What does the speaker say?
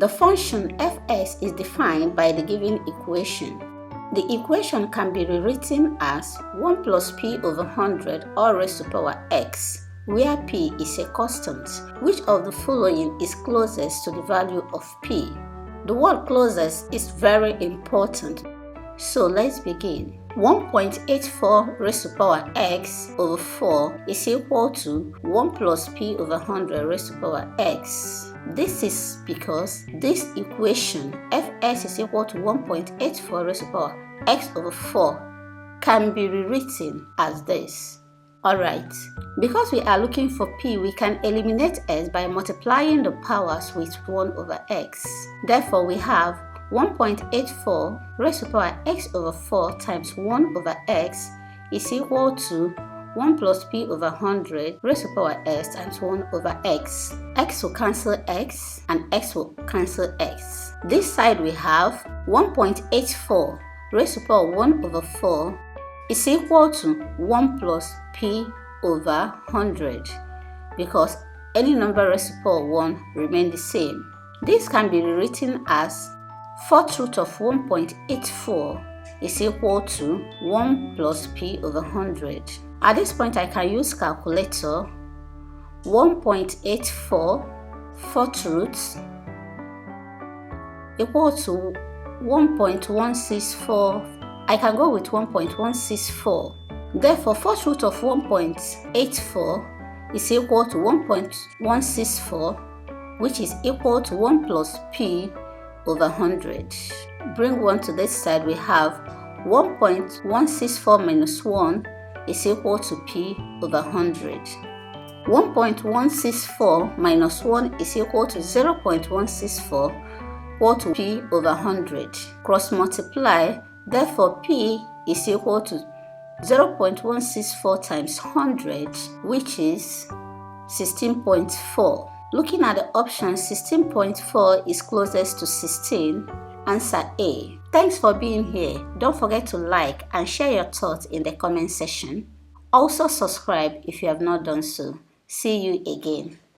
The function fx is defined by the given equation. The equation can be rewritten as 1 plus p over 100 all raised to power x, where p is a constant. Which of the following is closest to the value of p? The word closest is very important. So let's begin. 1.84 raised to power x over 4 is equal to 1 plus p over 100 raised to power x. This is because this equation fx is equal to 1.84 raised to power x over 4 can be rewritten as this. Alright, because we are looking for p, we can eliminate s by multiplying the powers with 1 over x. Therefore, we have 1.84 raised to power x over 4 times 1 over x is equal to 1 plus p over 100 raised to power x times 1 over x. X will cancel x and x will cancel x. This side we have 1.84 raised to power 1 over 4 is equal to 1 plus p over 100 because any number raised to power 1 remain the same. This can be rewritten as 4th root of 1.84 is equal to 1 plus p over 100. At this point, I can use calculator. 1.84 4th root equal to 1.164. I can go with 1.164. Therefore, 4th root of 1.84 is equal to 1.164, which is equal to 1 plus p over 100. Bring 1 to this side, we have 1.164 minus 1 is equal to p over 100. 1.164 minus 1 is equal to 0.164 equal to p over 100. Cross multiply, therefore p is equal to 0.164 times 100, which is 16.4. Looking at the option, 16.4 is closest to 16. Answer A. Thanks for being here. Don't forget to like and share your thoughts in the comment section. Also subscribe if you have not done so. See you again.